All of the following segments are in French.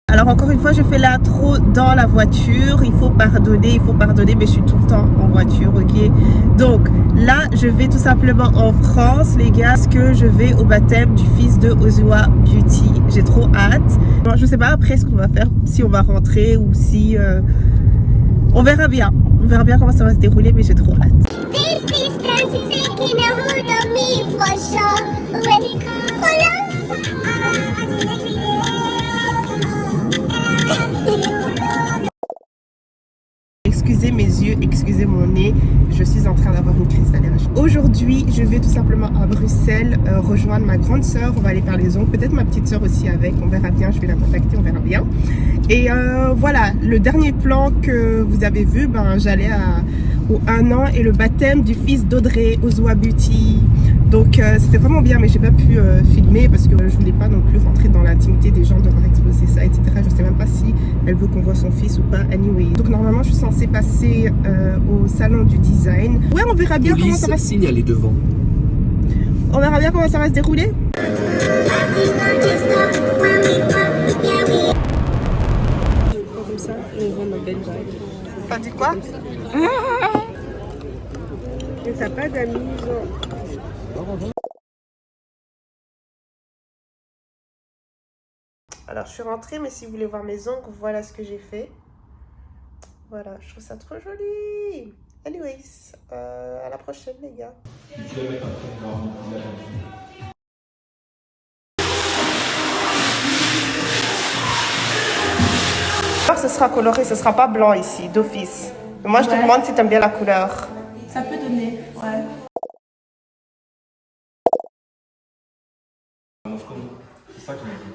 Alors encore une fois, je fais l'intro dans la voiture. Il faut pardonner, mais je suis tout le temps en voiture, ok? Donc là, je vais tout simplement en France, les gars, parce que je vais au baptême du fils de Ozua Beauty. J'ai trop hâte. Bon, je sais pas après ce qu'on va faire, si on va rentrer ou si... On verra bien. On verra bien comment ça va se dérouler, mais j'ai trop hâte. Excusez mes yeux, excusez mon nez, je suis en train d'avoir une crise d'allergie. Aujourd'hui, je vais tout simplement à Bruxelles rejoindre ma grande sœur. On va aller faire les ongles, peut-être ma petite sœur aussi avec, on verra bien, je vais la contacter, on verra bien. Et voilà, le dernier plan que vous avez vu, j'allais au 1 an et le baptême du fils d'Audrey, Ozua Beauty. Donc c'était vraiment bien, mais j'ai pas pu filmer parce que je voulais pas non plus rentrer dans l'intimité des gens, devoir exposer ça, etc. Je sais même pas si elle veut qu'on voit son fils ou pas, anyway. Donc normalement je suis censée passer au salon du design. Ouais, on verra bien comment ça va se... signaler devant. On verra bien comment ça va se dérouler. Comme ça, on vend ma belle bague. T'as dit quoi? Mais t'as pas d'amis, genre... Alors je suis rentrée, mais si vous voulez voir mes ongles, voilà ce que j'ai fait. Voilà, je trouve ça trop joli. Anyways, à la prochaine les gars. Alors ce sera coloré, ce sera pas blanc ici, d'office. Moi je te demande si tu aimes bien la couleur. Ça peut donner, ouais. C'est ça qui m'a dit.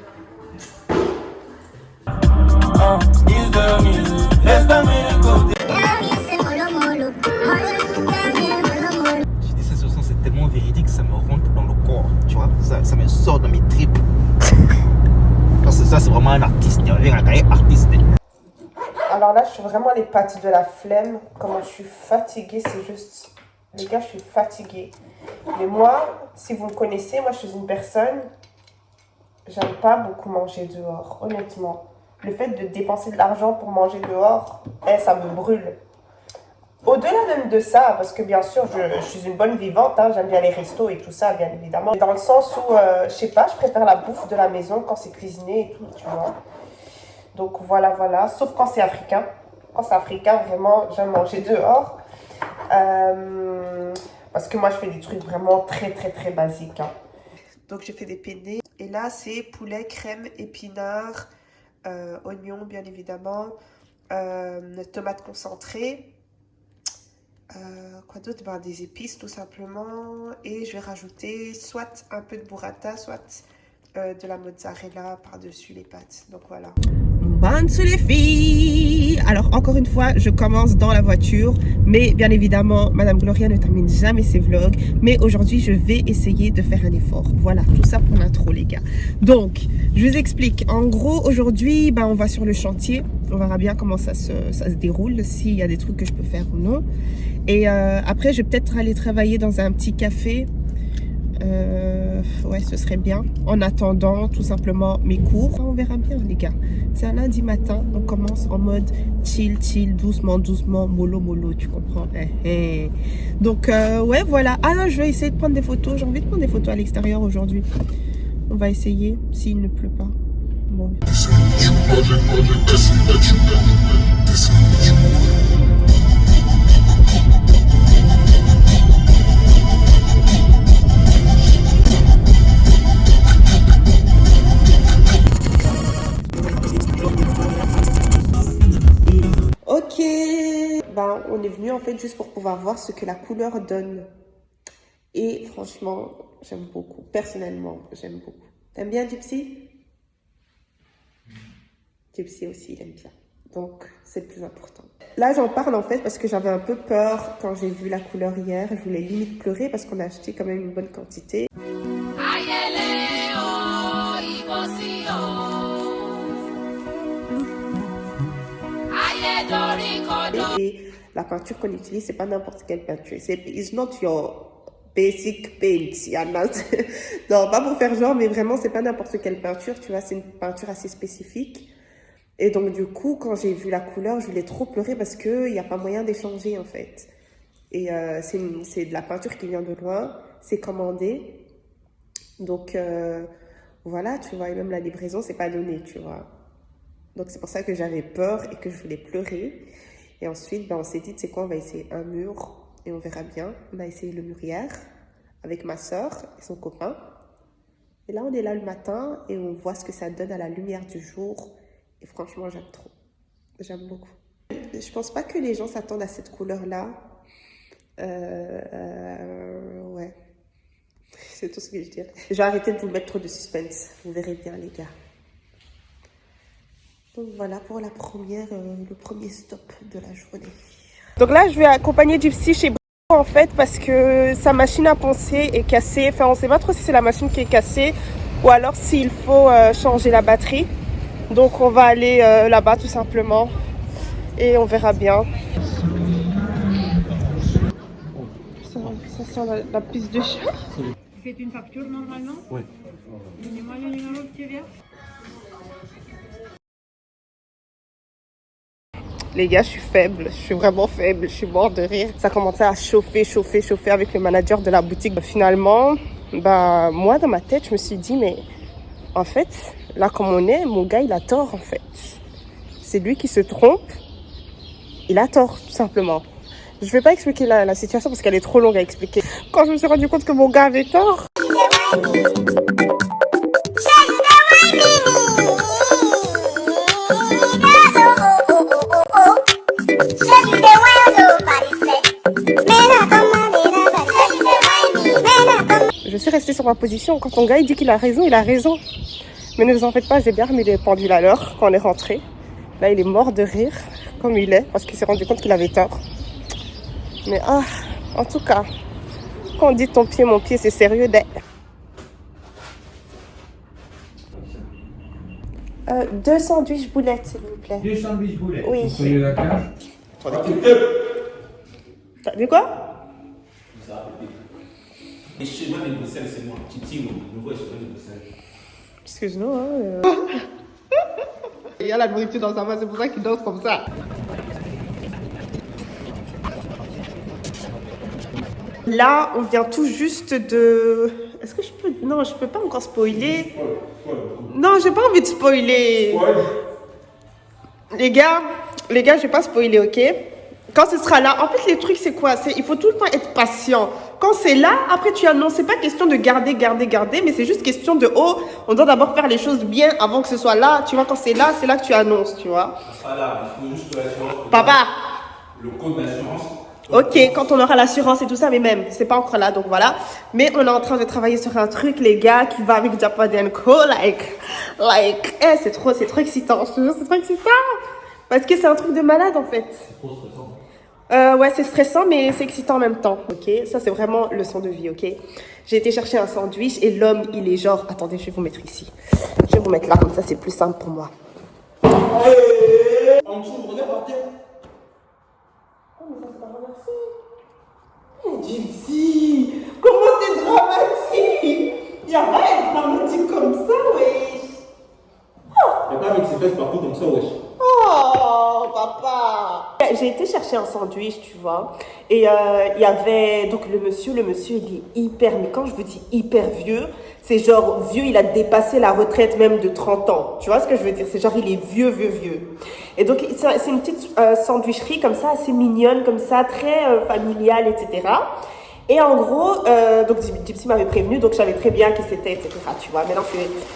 J'ai dit cette chanson, c'est tellement véridique, ça me rentre dans le corps, tu vois, ça me sort dans mes tripes. Parce que ça, c'est vraiment un artiste, un artiste. Alors là, je suis vraiment les pattes de la flemme. Comment je suis fatiguée, c'est juste... Les gars, je suis fatiguée. Mais moi, si vous me connaissez, moi, je suis une personne... J'aime pas beaucoup manger dehors, honnêtement. Le fait de dépenser de l'argent pour manger dehors, ça me brûle. Au-delà même de ça, parce que bien sûr, je suis une bonne vivante, hein, j'aime bien les restos et tout ça, bien évidemment. Dans le sens où, je sais pas, je préfère la bouffe de la maison quand c'est cuisiné et tout, tu vois. Donc voilà, voilà. Sauf quand c'est africain. Quand c'est africain, vraiment, j'aime manger dehors. Parce que moi, je fais des trucs vraiment très, très, très basiques. Hein. Donc j'ai fait des penne. Et là, c'est poulet, crème, épinards, oignons, bien évidemment, tomates concentrées. Quoi d'autre? Des épices, tout simplement. Et je vais rajouter soit un peu de burrata, soit de la mozzarella par-dessus les pâtes. Donc voilà. Bonne sous les filles. Alors encore une fois, je commence dans la voiture, mais bien évidemment, Madame Gloria ne termine jamais ses vlogs. Mais aujourd'hui, je vais essayer de faire un effort. Voilà, tout ça pour l'intro, les gars. Donc, je vous explique. En gros, aujourd'hui, on va sur le chantier. On verra bien comment ça se déroule, s'il y a des trucs que je peux faire ou non. Et après, je vais peut-être aller travailler dans un petit café. Ouais, ce serait bien. En attendant, tout simplement, mes cours. On verra bien, les gars. C'est un lundi matin. On commence en mode chill, chill, doucement, doucement, mollo, mollo. Tu comprends? Donc, ouais, voilà. Ah non, je vais essayer de prendre des photos. J'ai envie de prendre des photos à l'extérieur aujourd'hui. On va essayer, s'il ne pleut pas. Bon. Ok, on est venu en fait juste pour pouvoir voir ce que la couleur donne. Et franchement, j'aime beaucoup. Personnellement, j'aime beaucoup. T'aimes bien Gypsy? Gypsy aussi, il aime bien. Donc, c'est le plus important. Là, j'en parle en fait parce que j'avais un peu peur quand j'ai vu la couleur hier. Je voulais limite pleurer parce qu'on a acheté quand même une bonne quantité. Et la peinture qu'on utilise, c'est pas n'importe quelle peinture. It's not your basic paint. Il y en a... Non, pas pour faire genre, mais vraiment, c'est pas n'importe quelle peinture, tu vois, c'est une peinture assez spécifique. Et donc, du coup, quand j'ai vu la couleur, je voulais trop pleurer parce qu'il n'y a pas moyen d'échanger, en fait. Et c'est de la peinture qui vient de loin, c'est commandé. Donc, voilà, tu vois, et même la livraison, c'est pas donné, tu vois. Donc, c'est pour ça que j'avais peur et que je voulais pleurer. Et ensuite, ben, on s'est dit, tu sais quoi, on va essayer un mur et on verra bien. On a essayé le mur hier avec ma soeur et son copain. Et là, on est là le matin et on voit ce que ça donne à la lumière du jour. Et franchement, j'aime trop. J'aime beaucoup. Je pense pas que les gens s'attendent à cette couleur-là. Ouais. C'est tout ce que je dirais. Je vais arrêter de vous mettre trop de suspense. Vous verrez bien, les gars. Donc voilà pour la première, le premier stop de la journée. Donc là, je vais accompagner Gypsy chez Brico en fait parce que sa machine à poncer est cassée. Enfin, on ne sait pas trop si c'est la machine qui est cassée ou alors s'il faut changer la batterie. Donc on va aller là-bas tout simplement et on verra bien. Ça sent la piste de chat. Tu fais une facture normalement? Oui. Dis-moi le numéro que tu viens. Les gars, je suis faible, je suis vraiment faible, je suis morte de rire. Ça commençait à chauffer avec le manager de la boutique. Finalement, bah, moi dans ma tête, je me suis dit, mais en fait, là comme on est, mon gars, il a tort en fait. C'est lui qui se trompe, il a tort tout simplement. Je ne vais pas expliquer la situation parce qu'elle est trop longue à expliquer. Quand je me suis rendu compte que mon gars avait tort... Je suis restée sur ma position. Quand ton gars il dit qu'il a raison, il a raison. Mais ne vous en faites pas, j'ai bien remis les pendules à l'heure quand on est rentré. Là, il est mort de rire, comme il est, parce qu'il s'est rendu compte qu'il avait tort. Mais en tout cas, quand on dit ton pied, mon pied, c'est sérieux. Deux sandwichs boulettes, s'il vous plaît. 2 sandwichs boulettes. Oui. Vous prenez la carte. T'as vu quoi? Les chemins de Bruxelles, c'est moi. Titi, nouveau chemin de Bruxelles. Excuse-nous, hein. Il y a la nourriture dans sa main, c'est pour ça qu'il danse comme ça. Là, on vient tout juste de... Est-ce que je peux... Non, je peux pas encore spoiler. Non, j'ai pas envie de spoiler. Les gars, je vais pas spoiler, ok? Quand ce sera là, en fait, les trucs, c'est quoi? Il faut tout le temps être patient. Quand c'est là, après, tu annonces. C'est pas question de garder, mais c'est juste question de, on doit d'abord faire les choses bien avant que ce soit là. Tu vois, quand c'est là que tu annonces, tu vois. Ça sera là, il faut juste l'assurance. Papa! Le code d'assurance. Ok, quand on aura l'assurance et tout ça, mais même, c'est pas encore là, donc voilà. Mais on est en train de travailler sur un truc, les gars, qui va avec Japan Co, c'est trop excitant, je te jure, c'est trop excitant. Parce que c'est un truc de malade, en fait. C'est trop stressant. Ouais, c'est stressant, mais c'est excitant en même temps, ok? Ça, c'est vraiment leçon de vie, ok? J'ai été chercher un sandwich et l'homme, il est genre... Attendez, je vais vous mettre ici. Je vais vous mettre là, comme ça, c'est plus simple pour moi. En dessous, regarde par terre. Oh, mais ça, c'est pas remercié. Oh, Gypsy, comment t'es dramatique? Il n'y a pas à être dramatique comme ça, wesh. Il n'y a pas avec ses fesses partout comme ça, wesh. Oh, papa. J'ai été chercher un sandwich, tu vois. Et il y avait... Donc, le monsieur, il est hyper... Mais quand je vous dis hyper vieux, c'est genre vieux, il a dépassé la retraite même de 30 ans. Tu vois ce que je veux dire? C'est genre, il est vieux. Et donc, c'est une petite sandwicherie comme ça, assez mignonne, comme ça, très familiale, etc. Et en gros, donc Gypsy m'avait prévenu, donc je savais très bien qui c'était, etc. Tu vois, maintenant,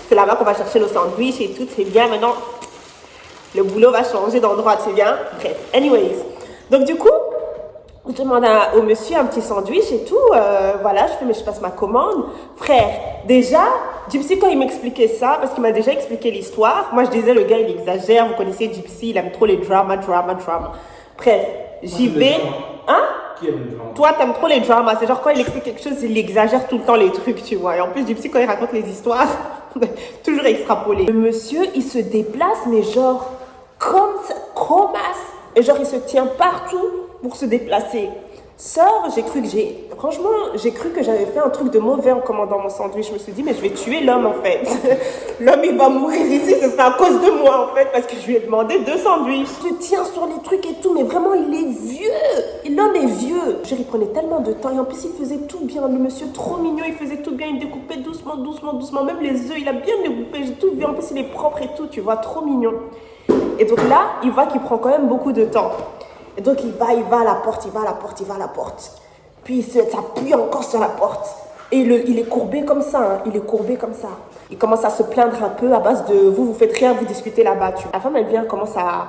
c'est là-bas qu'on va chercher nos sandwichs et tout, c'est bien. Maintenant... Le boulot va changer d'endroit, c'est bien. Bref, anyways. Donc du coup, je demande au monsieur un petit sandwich et tout. Voilà, mais je passe ma commande. Frère, déjà, Gypsy, quand il m'expliquait ça, parce qu'il m'a déjà expliqué l'histoire, moi je disais, le gars, il exagère. Vous connaissez Gypsy, il aime trop les dramas. Bref, j'y vais. Hein? Qui aime le drama? Toi, t'aimes trop les dramas. C'est genre quand il explique quelque chose, il exagère tout le temps les trucs, tu vois. Et en plus, Gypsy, quand il raconte les histoires, toujours extrapolé. Le monsieur, il se déplace, mais genre... comme masse. Et genre, il se tient partout pour se déplacer. Sœur, franchement, j'ai cru que j'avais fait un truc de mauvais en commandant mon sandwich. Je me suis dit, mais je vais tuer l'homme en fait. L'homme, il va mourir ici, ce sera à cause de moi en fait, parce que je lui ai demandé 2 sandwichs. Je tiens sur les trucs et tout, mais vraiment, il est vieux. L'homme est vieux. Il prenait tellement de temps et en plus, il faisait tout bien. Le monsieur, trop mignon, il faisait tout bien. Il découpait doucement, doucement, doucement. Même les œufs, il a bien découpé. J'ai tout vu. En plus, il est propre et tout, tu vois, trop mignon. Et donc là, il voit qu'il prend quand même beaucoup de temps. Et donc il va à la porte, il va à la porte. Puis il s'appuie encore sur la porte. Et il est courbé comme ça, hein. Il est courbé comme ça. Il commence à se plaindre un peu à base de vous faites rien, vous discutez là-bas. La femme, elle vient, commence à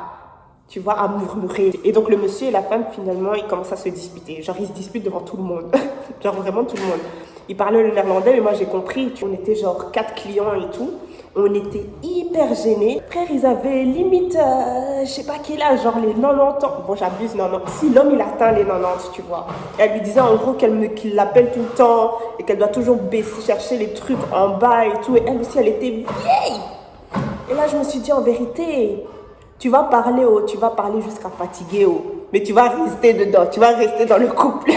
murmurer. Et donc le monsieur et la femme, finalement, ils commencent à se disputer. Genre, ils se disputent devant tout le monde. Genre, vraiment tout le monde. Ils parlaient le néerlandais, mais moi j'ai compris. On était genre 4 clients et tout. On était hyper gênés. Frère, ils avaient limite, je sais pas quel âge, genre les 90 ans. Bon, j'abuse, 90. Si l'homme, il atteint les 90, tu vois. Et elle lui disait en gros qu'il l'appelle tout le temps et qu'elle doit toujours baisser, chercher les trucs en bas et tout. Et elle aussi, elle était vieille. Et là, je me suis dit, en vérité, tu vas parler jusqu'à fatiguer, mais tu vas rester dedans, tu vas rester dans le couple.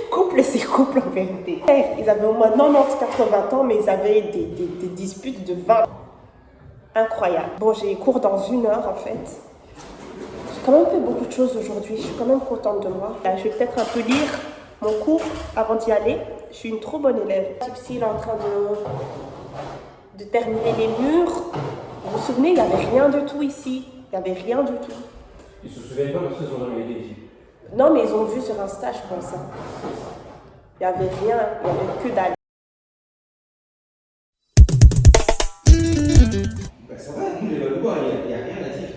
Couple, c'est couple en vérité. Ils avaient au moins 90-80 ans, mais ils avaient des disputes de 20. Incroyable. Bon, j'ai cours dans 1 heure en fait. J'ai quand même fait beaucoup de choses aujourd'hui. Je suis quand même contente de moi. Là, je vais peut-être un peu lire mon cours avant d'y aller. Je suis une trop bonne élève. Tipsy, il est en train de terminer les murs. Vous vous souvenez, il n'y avait rien du tout ici. Il n'y avait rien du tout. Ils se souviennent pas parce qu'ils ont jamais été ici. Non, mais ils ont vu sur Insta, je pense. Il n'y avait rien, il n'y avait que dalle. Bah ça va, nous les Valois, il n'y a rien à dire.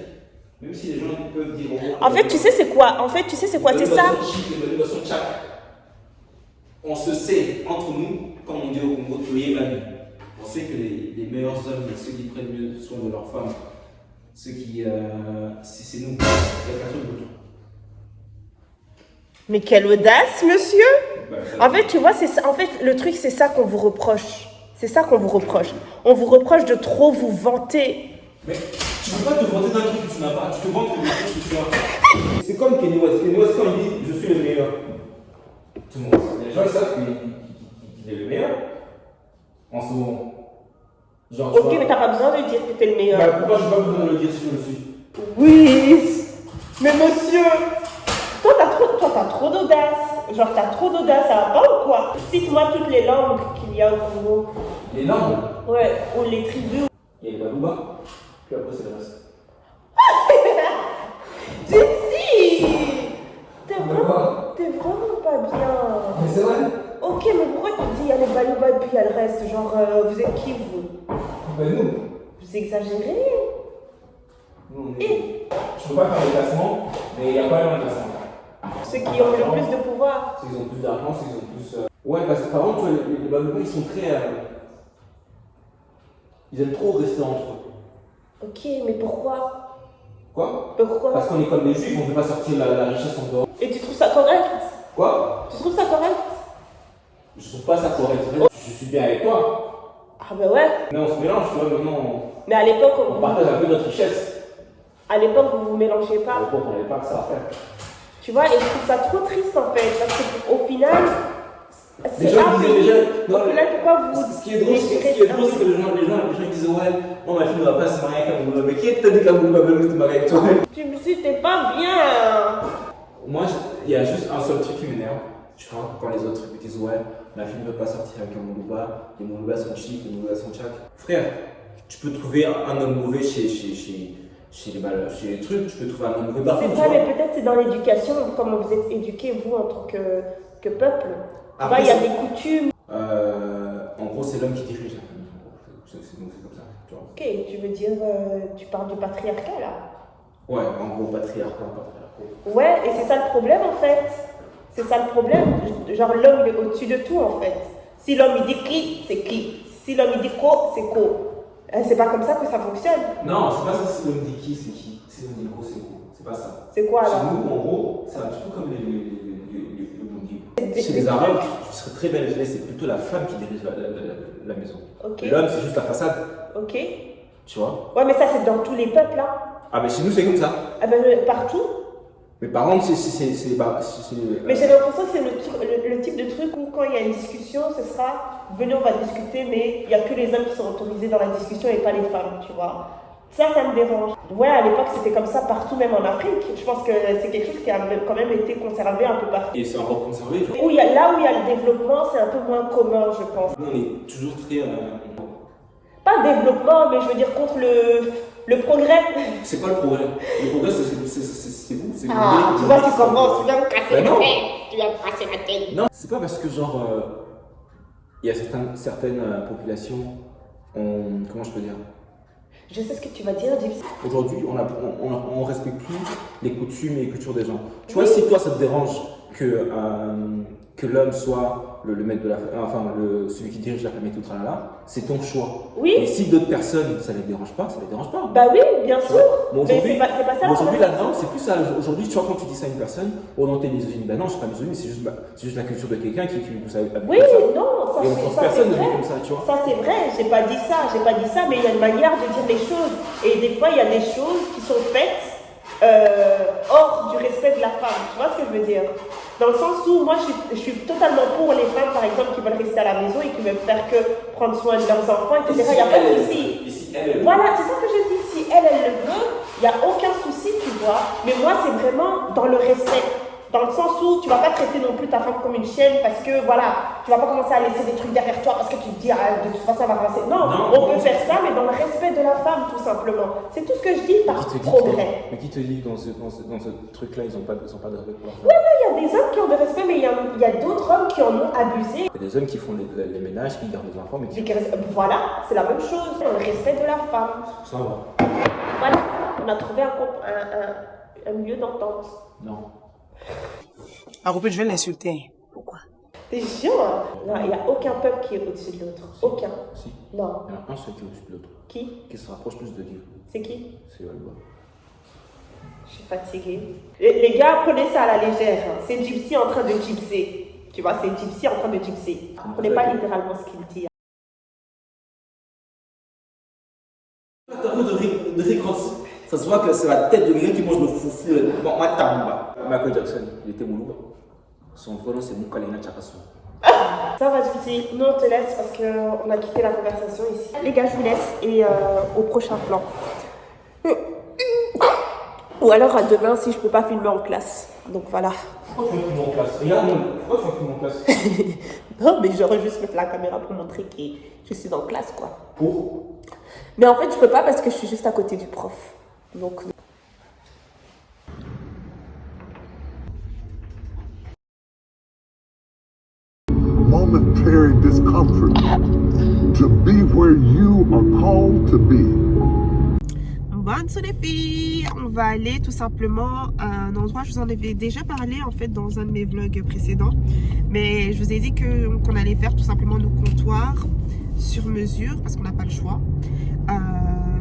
Même si les gens peuvent dire... En fait, tu sais c'est quoi? C'est ça. Les Valois sont tchac. On se sait entre nous, comme on dit au Congo, tuer ma vie. On sait que les meilleurs hommes, ceux qui prennent mieux soin de leurs femmes, ceux qui... c'est nous. Il n'y a qu'un truc de tout. Mais quelle audace, monsieur! Bah, En fait, tu vois, le truc, c'est ça qu'on vous reproche. C'est ça qu'on vous reproche. On vous reproche de trop vous vanter. Mais tu ne peux pas te vanter d'un truc que tu n'as pas. Tu te vantes de quelque chose que tu as. C'est comme Kenny West. Kenny West, quand il dit je suis le meilleur, tout le monde. Les gens ils savent qu'il est le meilleur en ce moment. Genre, Ok, mais t'as pas besoin de dire que t'es le meilleur. Bah, pourquoi je n'ai pas besoin de le dire si je le suis? Oui! Mais monsieur! Toi, t'as trop d'audace. Genre, t'as trop d'audace, ça va pas ou quoi? Cite-moi toutes les langues qu'il y a au Congo. Les langues? Ouais, ou les tribus. Il y a les Balouba, puis après c'est le reste. Gypsy! T'es vraiment pas bien. Mais c'est vrai? Ok, mais pourquoi tu dis il y a les Balouba et puis il y a le reste? Genre, vous êtes qui vous? Ben nous. Vous exagérez? Nous on est... Je peux pas faire le classement, mais il y a quand même un classement. Ceux qui ont le plus de pouvoir. Ceux qui ont plus d'argent, ceux qui ont plus... Ouais, parce que par contre, les Balouba ils sont très... Ils aiment trop rester entre eux. Ok, mais pourquoi? Quoi? Pourquoi? Parce qu'on est comme les juifs, on ne peut pas sortir la richesse en dehors. Et tu trouves ça correct? Quoi? Tu trouves ça correct? Je trouve pas ça correct. Je suis bien avec toi. Ah bah ouais. Mais on se mélange, tu vois, maintenant Mais à l'époque, on partage un peu notre richesse. à l'époque, vous vous mélangez À pas. l'époque, on n'avait pas que ça à faire. Tu vois, et je trouve ça trop triste en fait, parce qu'au final, Les c'est gens un disaient pays. déjà. Au final, pourquoi vous. Ce qui est drôle, c'est que les gens disent ouais, non, ma fille ne va pas se marier avec un Balouba. Mais qui t'a dit qu'un Balouba veut se marier avec toi? Tu me dis, t'es pas bien. Moi, il y a juste un seul truc qui m'énerve. Tu vois, quand les autres me disent ouais, ma fille ne veut pas sortir avec un Balouba, les Balouba sont chic, les Balouba sont tchac. Frère, tu peux trouver un homme mauvais chez les trucs, tu peux trouver un homme mauvais partout. C'est ça, mais peut-être c'est dans l'éducation, comment vous êtes éduqués, vous, en tant que peuple. Tu vois, il y a des coutumes. En gros, c'est l'homme qui dirige la famille. C'est comme ça. Tu vois. Ok, tu veux dire, tu parles du patriarcat là? Ouais, en gros, patriarcat. Ouais, et c'est ça le problème en fait. C'est ça le problème. Genre, l'homme il est au-dessus de tout en fait. Si l'homme il dit qui, c'est qui. Si l'homme il dit quoi, c'est quoi. C'est pas comme ça que ça fonctionne. Non, c'est pas ça, si l'homme dit qui, c'est qui. Si l'homme dit quoi, c'est quoi. C'est pas ça. C'est quoi alors? Chez nous, en gros, c'est un petit peu comme les Bondis. Chez les Arabes, tu serais très bien élevé, c'est plutôt la femme qui dirige la maison. Ok. L'homme, c'est juste la façade. Ok. Tu vois? Ouais, mais ça c'est dans tous les peuples là. Ah, mais chez nous, c'est comme ça. Ah ben partout. Mais par contre, Mais j'ai l'impression que c'est le type de truc où quand il y a une discussion, ce sera venez, on va discuter, mais il n'y a que les hommes qui sont autorisés dans la discussion et pas les femmes, tu vois. Ça me dérange. Ouais, à l'époque, c'était comme ça partout, même en Afrique. Je pense que c'est quelque chose qui a quand même été conservé un peu partout. Et c'est encore conservé. Genre. Là où il y a le développement, c'est un peu moins commun, je pense. Nous, on est toujours très. Pas développement, mais je veux dire contre le progrès. C'est pas le progrès. Le progrès, c'est vous. C'est Ah, tu vois, tu commences, tu viens me casser Ben la non. tête. Tu viens me casser la tête. Non, c'est pas parce que, genre, il y a certaines populations, comment je peux dire? Je sais ce que tu vas dire, Gypsy. Aujourd'hui, on respecte plus les coutumes et les cultures des gens. Tu vois, si toi, ça te dérange que l'homme soit le maître de la enfin, celui qui dirige la famille, tout tralala, c'est ton choix. Oui. Mais si d'autres personnes, ça les dérange pas, ça les dérange pas. Bah oui, bien sûr. Bon, mais c'est pas ça. Aujourd'hui, là-dedans, c'est plus ça. Aujourd'hui, tu vois, quand tu dis ça à une personne, oh non, t'es misogyne. Ben non, je suis pas misogyne, c'est juste la culture de quelqu'un qui nous pousse à oui, ça. non, ça Et on c'est pense ça, personne c'est ne vit vrai. comme ça, tu vois. Ça c'est vrai, j'ai pas dit ça, mais il y a une manière de dire les choses. Et des fois, il y a des choses qui sont faites hors du respect de la femme. Tu vois ce que je veux dire? Dans le sens où moi, je suis totalement pour les femmes, par exemple, qui veulent rester à la maison et qui veulent faire que prendre soin de leurs enfants, etc. Il n'y a pas de souci. Voilà, c'est ça que je dis. Si elle le veut, il n'y a aucun souci, tu vois. Mais moi, c'est vraiment dans le respect. Dans le sens où tu ne vas pas traiter non plus ta femme comme une chienne parce que voilà, tu ne vas pas commencer à laisser des trucs derrière toi parce que tu te dis ah, de toute façon, ça va avancer. Non, on peut faire ça, mais dans le respect de la femme, tout simplement. C'est tout ce que je dis par progrès. Mais qui te dit que dans ce truc-là, ils n'ont pas de respect pour leur femme? Oui, il y a des hommes qui ont de respect, mais il y a d'autres hommes qui en ont abusé. Il y a des hommes qui font les ménages, qui gardent les enfants, mais Voilà, c'est la même chose. Le respect de la femme. ça va. Voilà, on a trouvé un milieu d'entente. Non. Ah, Rupert, je vais l'insulter. Pourquoi? T'es chiant. Non, il n'y a aucun peuple qui est au-dessus de l'autre. Aucun. Si. Non. Il y en a un seul qui est au-dessus de l'autre. Qui se rapproche plus de Dieu. C'est qui? C'est Walba. Je suis fatiguée. Les gars, prenez ça à la légère. C'est Gypsy en train de gypser. Tu vois, c'est Gypsy en train de gypser. Prenez pas littéralement ce qu'il dit. T'as envie de rire quand ça se voit que c'est la tête de quelqu'un qui mange le foufou, ma tamba. Michael Jackson, il était Moulouba. Son vrai nom c'est Moukalena Chakasso. Ça va, Gypsy. Nous, on te laisse parce qu'on a quitté la conversation ici. Les gars, je vous laisse et au prochain plan. Ou alors à demain si je peux pas filmer en classe. Donc voilà. Pourquoi tu vas filmer en classe? Regarde-moi, pourquoi tu vas filmer en classe? Non, mais j'aurais juste mettre la caméra pour montrer que je suis en classe, quoi. Pour? Mais en fait, je peux pas parce que je suis juste à côté du prof. Donc. Momentary discomfort to be where you are called to be. Bonne soirée les filles, on va aller tout simplement à un endroit, je vous en avais déjà parlé en fait dans un de mes vlogs précédents, mais je vous ai dit qu'on allait faire tout simplement nos comptoirs sur mesure parce qu'on n'a pas le choix.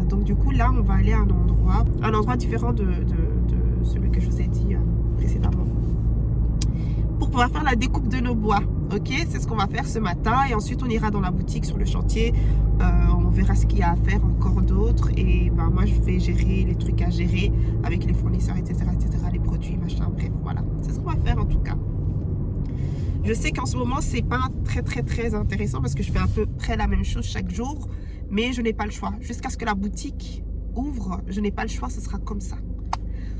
Donc du coup là on va aller à un endroit différent de celui que je vous ai dit précédemment pour pouvoir faire la découpe de nos bois. Ok, c'est ce qu'on va faire ce matin et ensuite on ira dans la boutique sur le chantier, on verra ce qu'il y a à faire encore d'autres et ben, moi je vais gérer les trucs à gérer avec les fournisseurs etc, les produits machin, bref voilà, c'est ce qu'on va faire en tout cas. Je sais qu'en ce moment c'est pas très intéressant parce que je fais à peu près la même chose chaque jour, mais je n'ai pas le choix, jusqu'à ce que la boutique ouvre, je n'ai pas le choix, ce sera comme ça.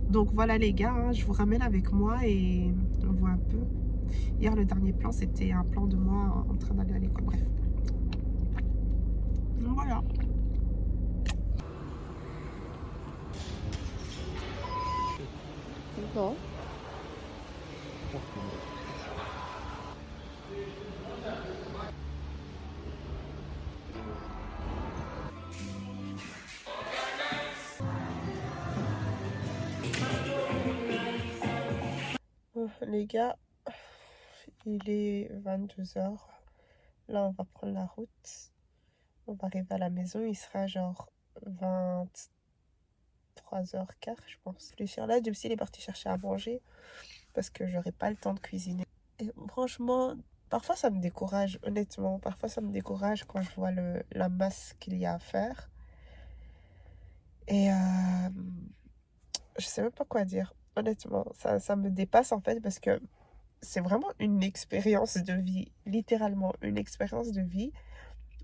Donc voilà les gars, hein, je vous ramène avec moi et on voit un peu. Hier, le dernier plan, c'était un plan de moi en train d'aller à l'école. Bref. Donc voilà. Non. Les gars, il est 22h. Là, on va prendre la route. On va arriver à la maison. Il sera genre 23h15, je pense. Là, Gypsy est parti chercher à manger parce que j'aurai pas le temps de cuisiner. Et franchement, parfois ça me décourage, honnêtement. Parfois ça me décourage quand je vois la masse qu'il y a à faire. Et je sais même pas quoi dire. honnêtement. Ça me dépasse en fait parce que c'est vraiment une expérience de vie, littéralement une expérience de vie.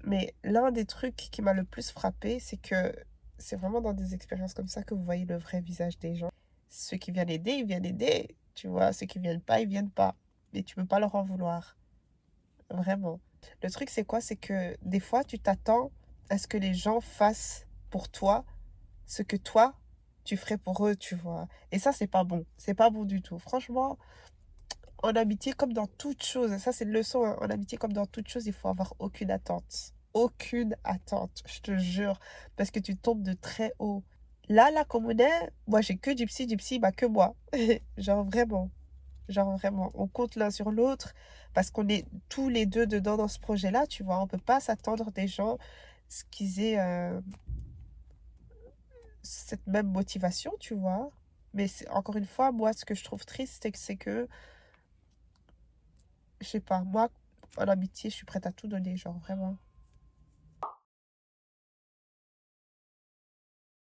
Mais l'un des trucs qui m'a le plus frappé, c'est que c'est vraiment dans des expériences comme ça que vous voyez le vrai visage des gens. Ceux qui viennent aider, ils viennent aider. Tu vois, ceux qui viennent pas, ils viennent pas. Et tu peux pas leur en vouloir. Vraiment. Le truc, c'est quoi? C'est que des fois, tu t'attends à ce que les gens fassent pour toi ce que toi, tu ferais pour eux, tu vois. Et ça, c'est pas bon. C'est pas bon du tout. Franchement, en amitié, comme dans toute chose, et ça, c'est une leçon, hein, en amitié, comme dans toute chose, il faut avoir aucune attente. Aucune attente, je te jure. Parce que tu tombes de très haut. Là, comme on est, moi, j'ai que Gypsy, bah, que moi. Genre, vraiment. Genre vraiment, on compte l'un sur l'autre parce qu'on est tous les deux dedans dans ce projet-là, tu vois. On peut pas s'attendre des gens qu'ils aient cette même motivation, tu vois. Mais encore une fois, moi, ce que je trouve triste, c'est que, je sais pas, moi, en amitié, je suis prête à tout donner, genre vraiment.